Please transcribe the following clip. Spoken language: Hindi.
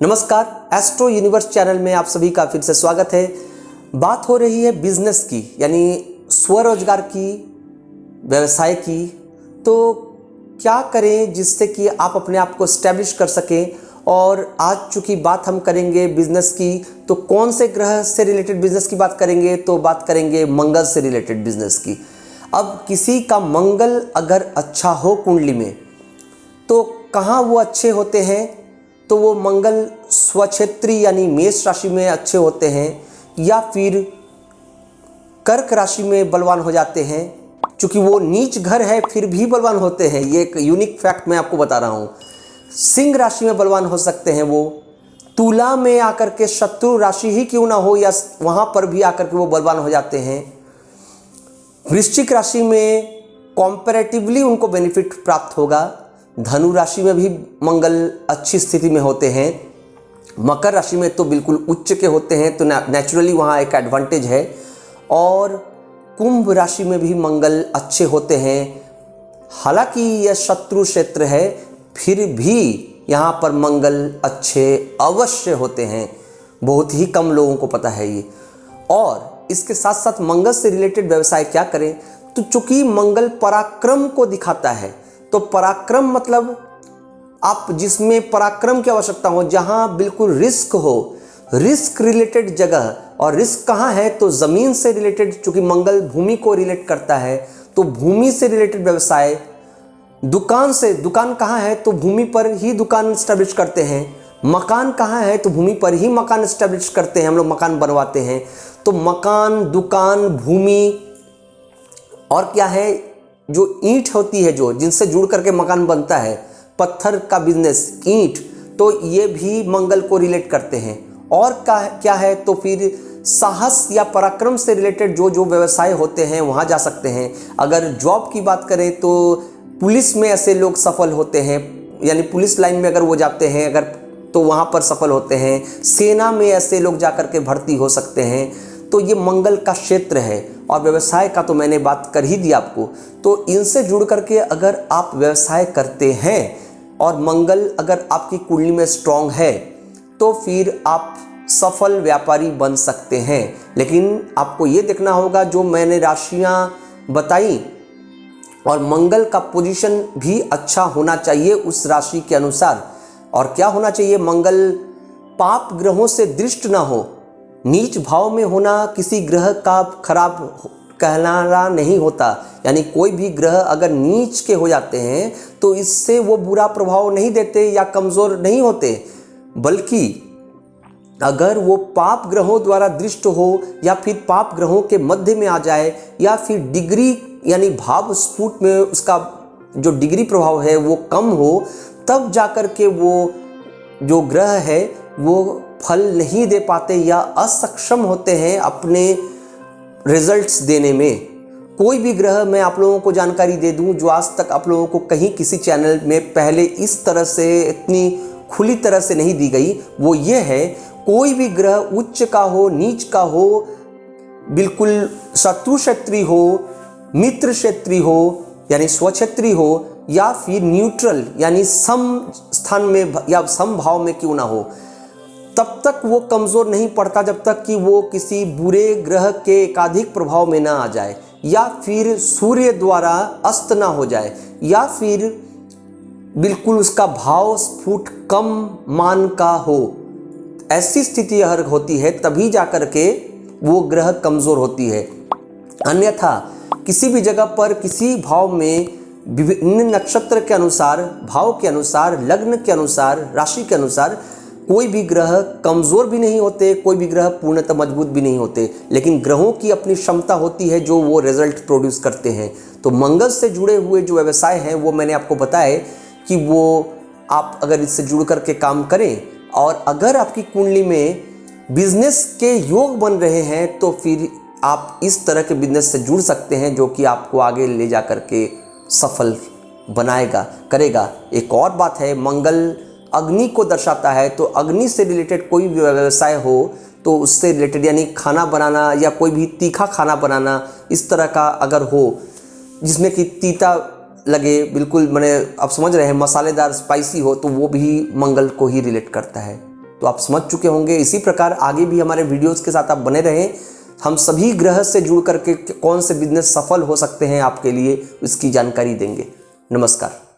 नमस्कार, एस्ट्रो यूनिवर्स चैनल में आप सभी का फिर से स्वागत है। बात हो रही है बिजनेस की, यानी स्वरोजगार की, व्यवसाय की। तो क्या करें जिससे कि आप अपने आप को स्टैब्लिश कर सकें। और आज चूंकि बात हम करेंगे बिजनेस की, तो कौन से ग्रह से रिलेटेड बिजनेस की बात करेंगे, तो बात करेंगे मंगल से रिलेटेड बिजनेस की। अब किसी का मंगल अगर अच्छा हो कुंडली में, तो कहाँ वो अच्छे होते हैं, तो वो मंगल स्वक्षेत्री यानी मेष राशि में अच्छे होते हैं, या फिर कर्क राशि में बलवान हो जाते हैं। क्योंकि वो नीच घर है फिर भी बलवान होते हैं, ये एक यूनिक फैक्ट मैं आपको बता रहा हूँ। सिंह राशि में बलवान हो सकते हैं वो, तुला में आकर के शत्रु राशि ही क्यों ना हो, या वहाँ पर भी आकर के वो बलवान हो जाते हैं। वृश्चिक राशि में कॉम्पैरेटिवली उनको बेनिफिट प्राप्त होगा। धनु राशि में भी मंगल अच्छी स्थिति में होते हैं। मकर राशि में तो बिल्कुल उच्च के होते हैं, तो नेचुरली वहाँ एक एडवांटेज है। और कुंभ राशि में भी मंगल अच्छे होते हैं। हालांकि यह शत्रु क्षेत्र है, फिर भी यहाँ पर मंगल अच्छे अवश्य होते हैं। बहुत ही कम लोगों को पता है ये। और इसके साथ साथ मंगल से रिलेटेड व्यवसाय क्या करें, तो चूंकि मंगल पराक्रम को दिखाता है, तो पराक्रम मतलब आप जिसमें पराक्रम की आवश्यकता हो, जहां बिल्कुल रिस्क हो, रिस्क रिलेटेड जगह। और रिस्क कहाँ है, तो जमीन से रिलेटेड, चूंकि मंगल भूमि को रिलेट करता है, तो भूमि से रिलेटेड व्यवसाय। दुकान से, दुकान कहाँ है, तो भूमि पर ही दुकान स्टैब्लिश करते हैं। मकान कहाँ है, तो भूमि पर ही मकान स्टैब्लिश करते हैं, हम लोग मकान बनवाते हैं। तो मकान, दुकान, भूमि, और क्या है, जो ईंट होती है, जो जिनसे जुड़ करके मकान बनता है, पत्थर का बिजनेस, ईंट, तो ये भी मंगल को रिलेट करते हैं। और क्या है, तो फिर साहस या पराक्रम से रिलेटेड जो जो व्यवसाय होते हैं वहाँ जा सकते हैं। अगर जॉब की बात करें तो पुलिस में ऐसे लोग सफल होते हैं, यानी पुलिस लाइन में अगर वो जाते हैं अगर, तो वहाँ पर सफल होते हैं। सेना में ऐसे लोग जा करके भर्ती हो सकते हैं। तो ये मंगल का क्षेत्र है। और व्यवसाय का तो मैंने बात कर ही दी आपको। तो इनसे जुड़ करके अगर आप व्यवसाय करते हैं और मंगल अगर आपकी कुंडली में स्ट्रांग है, तो फिर आप सफल व्यापारी बन सकते हैं। लेकिन आपको ये देखना होगा, जो मैंने राशियां बताई, और मंगल का पोजीशन भी अच्छा होना चाहिए उस राशि के अनुसार। और क्या होना चाहिए, मंगल पाप ग्रहों से दृष्ट ना हो। नीच भाव में होना किसी ग्रह का खराब कहलाना नहीं होता। यानी कोई भी ग्रह अगर नीच के हो जाते हैं तो इससे वो बुरा प्रभाव नहीं देते या कमज़ोर नहीं होते, बल्कि अगर वो पाप ग्रहों द्वारा दृष्ट हो, या फिर पाप ग्रहों के मध्य में आ जाए, या फिर डिग्री यानी भाव स्फुट में उसका जो डिग्री प्रभाव है वो कम हो, तब जाकर के वो जो ग्रह है वो फल नहीं दे पाते या असक्षम होते हैं अपने रिजल्ट्स देने में। कोई भी ग्रह, मैं आप लोगों को जानकारी दे दूं जो आज तक आप लोगों को कहीं किसी चैनल में पहले इस तरह से इतनी खुली तरह से नहीं दी गई, वो ये है, कोई भी ग्रह उच्च का हो, नीच का हो, बिल्कुल शत्रु क्षेत्री हो, मित्र क्षेत्री हो यानी स्वक्षेत्री हो, या फिर न्यूट्रल यानी सम स्थान में या समभाव में क्यों ना हो, तब तक वो कमज़ोर नहीं पड़ता जब तक कि वो किसी बुरे ग्रह के एकाधिक प्रभाव में ना आ जाए, या फिर सूर्य द्वारा अस्त ना हो जाए, या फिर बिल्कुल उसका भाव स्फुट कम मान का हो। ऐसी स्थिति अगर होती है तभी जाकर के वो ग्रह कमज़ोर होती है। अन्यथा किसी भी जगह पर किसी भाव में विभिन्न नक्षत्र के अनुसार, भाव के अनुसार, लग्न के अनुसार, राशि के अनुसार कोई भी ग्रह कमज़ोर भी नहीं होते, कोई भी ग्रह पूर्णतः मजबूत भी नहीं होते। लेकिन ग्रहों की अपनी क्षमता होती है जो वो रिजल्ट प्रोड्यूस करते हैं। तो मंगल से जुड़े हुए जो व्यवसाय हैं वो मैंने आपको बताया कि वो आप अगर इससे जुड़ करके काम करें, और अगर आपकी कुंडली में बिजनेस के योग बन रहे हैं, तो फिर आप इस तरह के बिजनेस से जुड़ सकते हैं जो कि आपको आगे ले जा करके सफल बनाएगा, करेगा। एक और बात है, मंगल अग्नि को दर्शाता है, तो अग्नि से रिलेटेड कोई भी व्यवसाय हो तो उससे रिलेटेड, यानी खाना बनाना या कोई भी तीखा खाना बनाना, इस तरह का अगर हो जिसमें कि तीता लगे, बिल्कुल मैंने आप समझ रहे हैं, मसालेदार स्पाइसी हो, तो वो भी मंगल को ही रिलेट करता है। तो आप समझ चुके होंगे। इसी प्रकार आगे भी हमारे वीडियोस के साथ आप बने रहें। हम सभी ग्रह से जुड़ करके कौन से बिजनेस सफल हो सकते हैं आपके लिए, इसकी जानकारी देंगे। नमस्कार।